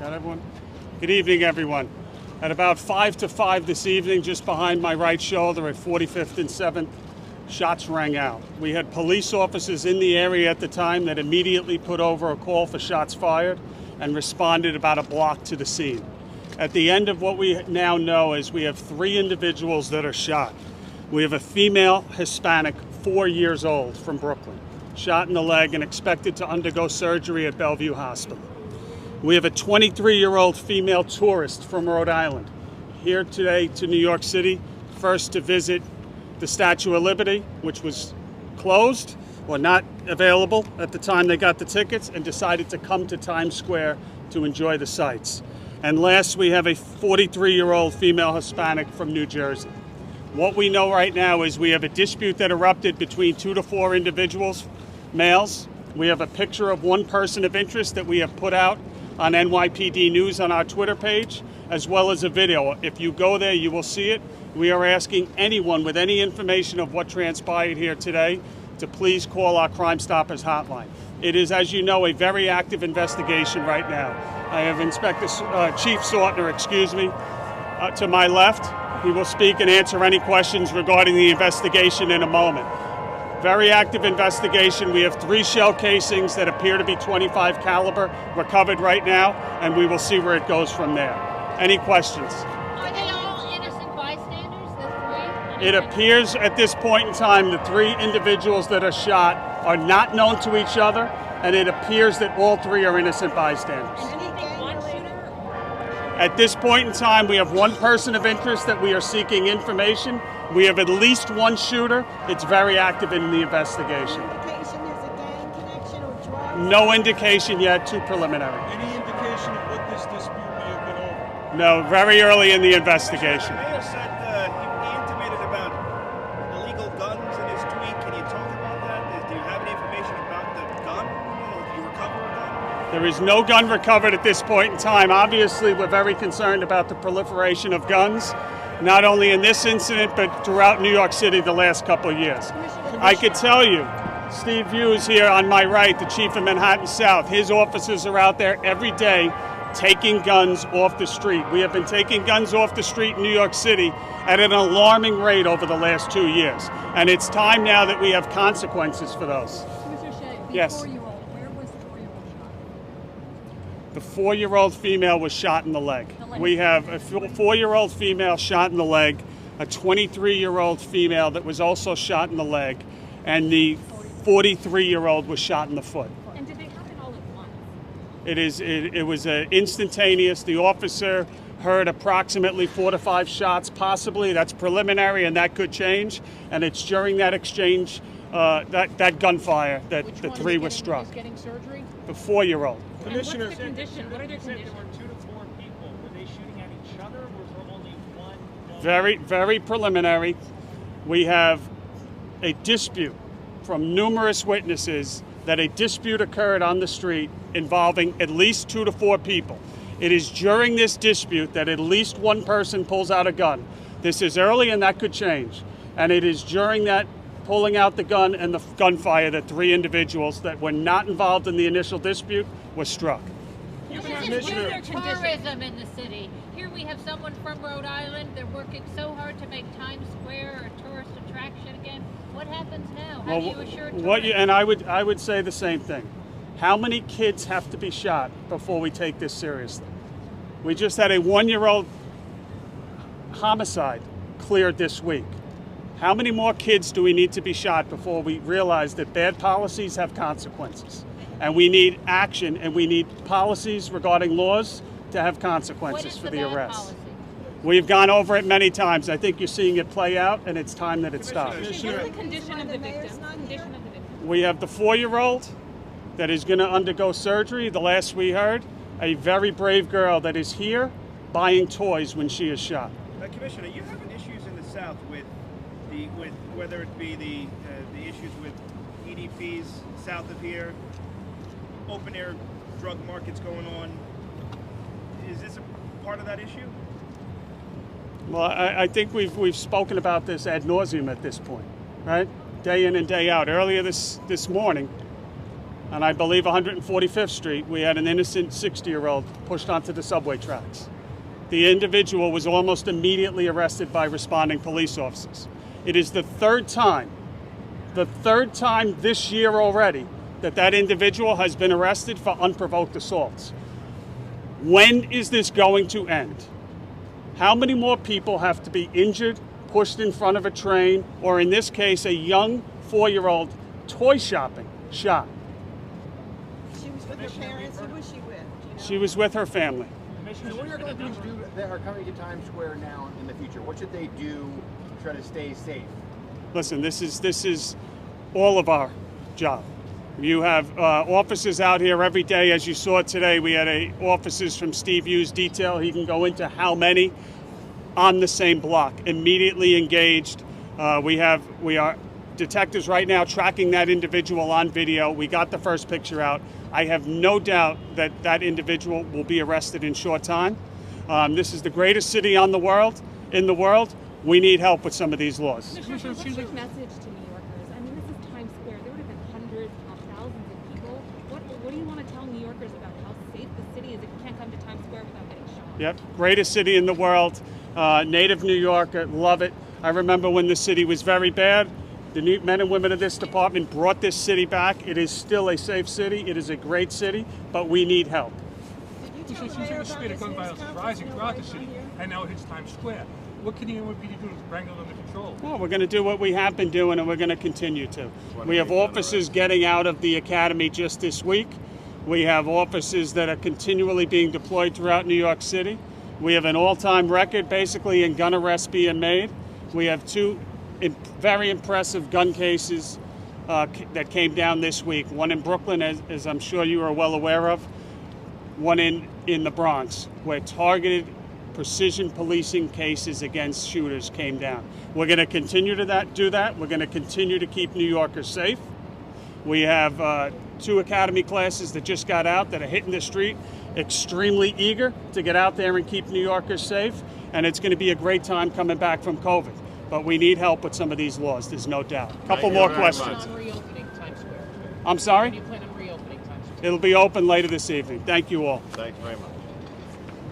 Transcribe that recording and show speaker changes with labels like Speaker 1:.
Speaker 1: Got everyone? Good evening, everyone. At about 5 to 5 this evening, just behind my right shoulder at 45th and 7th, shots rang out. We had police officers in the area at the time that immediately put over a call for shots fired and responded about a block to the scene. At the end of what we now know is we have 3 individuals that are shot. We have a female Hispanic, 4 years old, from Brooklyn, shot in the leg and expected to undergo surgery at Bellevue Hospital. We have a 23-year-old female tourist from Rhode Island, here today to New York City, first to visit the Statue of Liberty, which was closed or not available at the time they got the tickets, and decided to come to Times Square to enjoy the sights. And last, we have a 43-year-old female Hispanic from New Jersey. What we know right now is we have a dispute that erupted between 2 to 4 individuals, males. We have a picture of one person of interest that we have put out on NYPD News on our Twitter page, as well as a video. If you go there, you will see it. We are asking anyone with any information of what transpired here today to please call our Crime Stoppers hotline. It is, as you know, a very active investigation right now. I have Chief Sortner, to my left. He will speak and answer any questions regarding the investigation in a moment. Very active investigation. We have 3 shell casings that appear to be .25 caliber recovered right now, and we will see where it goes from there. Any questions?
Speaker 2: Are they all innocent bystanders, the 3?
Speaker 1: It appears at this point in time the 3 individuals that are shot are not known to each other, and it appears that all 3 are innocent bystanders. At this point in time, we have 1 person of interest that we are seeking information. We have at least 1 shooter. It's very active in the investigation.
Speaker 3: Indication there's a gang connection or drugs?
Speaker 1: No indication yet, too preliminary.
Speaker 4: Any indication of what this dispute may have been over?
Speaker 1: No, very early in the investigation.
Speaker 4: The mayor said he intimated about illegal guns in his tweet. Can you talk about that? Do you have any information about the gun? Did you recover a gun?
Speaker 1: There is no gun recovered at this point in time. Obviously, we're very concerned about the proliferation of guns, not only in this incident, but throughout New York City the last couple of years. I could tell you, Steve Hughes here on my right, the chief of Manhattan South, his officers are out there every day taking guns off the street. We have been taking guns off the street in New York City at an alarming rate over the last 2 years. And it's time now that we have consequences for those.
Speaker 5: Mr. Shea, the
Speaker 1: Yes.
Speaker 5: 4-year-old, where was the 4-year-old shot?
Speaker 1: The 4-year-old female was shot in the leg. We have a 4-year-old female shot in the leg, a 23-year-old female that was also shot in the leg, and the 43-year-old was shot in the foot.
Speaker 5: And did they happen all at once?
Speaker 1: It was instantaneous. The officer heard approximately 4 to 5 shots, possibly. That's preliminary, and that could change. And it's during that exchange, that gunfire, that the 3 were struck.
Speaker 5: Getting surgery?
Speaker 1: The 4-year-old.
Speaker 4: Commissioner,
Speaker 5: what's the condition? What are their conditions?
Speaker 6: There were 2 to 4 people. Were they shooting at each other, or was there only one?
Speaker 1: Very, very preliminary. We have a dispute from numerous witnesses that a dispute occurred on the street involving at least 2 to 4 people. It is during this dispute that at least 1 person pulls out a gun. This is early, and that could change. And it is during that pulling out the gun and the gunfire that 3 individuals that were not involved in the initial dispute were struck.
Speaker 2: This is weather tourism in the city. Here we have someone from Rhode Island. They're working so hard to make Times Square a tourist attraction again. What happens now? How do you assure tourists?
Speaker 1: And I would say the same thing. How many kids have to be shot before we take this seriously? We just had a 1-year-old homicide cleared this week. How many more kids do we need to be shot before we realize that bad policies have consequences? And we need action, and we need policies regarding laws to have consequences for the arrests.
Speaker 2: Policy?
Speaker 1: We've gone over it many times. I think you're seeing it play out, and it's time that it stops.
Speaker 5: What's the condition of the victim? Condition of the victim?
Speaker 1: We have the 4-year-old that is going to undergo surgery, the last we heard. A very brave girl that is here buying toys when she is shot.
Speaker 4: Commissioner, you have issues in the South with whether it be the issues with EDPs south of here, open air drug markets going on. Is this a part of that issue?
Speaker 1: Well, I think we've spoken about this ad nauseum at this point, right? Day in and day out. Earlier this morning, on I believe 145th Street, we had an innocent 60-year-old pushed onto the subway tracks. The individual was almost immediately arrested by responding police officers. It is the third time this year already that individual has been arrested for unprovoked assaults. When is this going to end? How many more people have to be injured, pushed in front of a train, or in this case, a young 4-year-old toy shopping shot?
Speaker 3: She was with her parents. Who was she with? Do you know?
Speaker 1: She was with her family.
Speaker 7: So what are going to do that are coming to Times Square now in the future? What should they do to try to stay safe?
Speaker 1: Listen, this is all of our job. You have officers out here every day. As you saw today, we had officers from Steve Hughes Detail. He can go into how many on the same block, immediately engaged. We are detectives right now tracking that individual on video. We got the first picture out. I have no doubt that individual will be arrested in short time. This is the greatest city in the world. We need help with some of these laws.
Speaker 5: What's your message to New Yorkers? I mean, this is Times Square. There would have been hundreds of thousands of people. What do you want to tell New Yorkers about how safe the city is if you can't come to Times Square without getting shot?
Speaker 1: Yep, greatest city in the world. Native New Yorker, love it. I remember when the city was very bad. The new men and women of this department brought this city back. It is still a safe city. It is a great city, but we need help.
Speaker 3: Did you
Speaker 8: So it
Speaker 3: tell the
Speaker 8: seems
Speaker 3: mayor
Speaker 8: like the
Speaker 3: about
Speaker 8: speed of
Speaker 3: this
Speaker 8: gun
Speaker 3: news
Speaker 8: violence is
Speaker 3: conference?
Speaker 8: rising
Speaker 3: No
Speaker 8: throughout the
Speaker 3: words on
Speaker 8: city,
Speaker 3: here?
Speaker 8: and now it hits Times Square. What can the NYPD do to bring it under control?
Speaker 1: Well, we're going to do what we have been doing, and we're going to continue to. We have officers getting out of the academy just this week. We have officers that are continually being deployed throughout New York City. We have an all-time record, basically, in gun arrests being made. We have two very impressive gun cases that came down this week. One in Brooklyn, as I'm sure you are well aware of. One in the Bronx, where targeted precision policing cases against shooters came down. We're going to continue to do that. We're going to continue to keep New Yorkers safe. We have 2 academy classes that just got out that are hitting the street, extremely eager to get out there and keep New Yorkers safe. And it's going to be a great time coming back from COVID. But we need help with some of these laws, there's no doubt. Couple more questions.
Speaker 6: On reopening Times Square.
Speaker 1: I'm sorry?
Speaker 6: When do you plan on reopening Times Square?
Speaker 1: It'll be open later this evening. Thank you all.
Speaker 9: Thanks very much.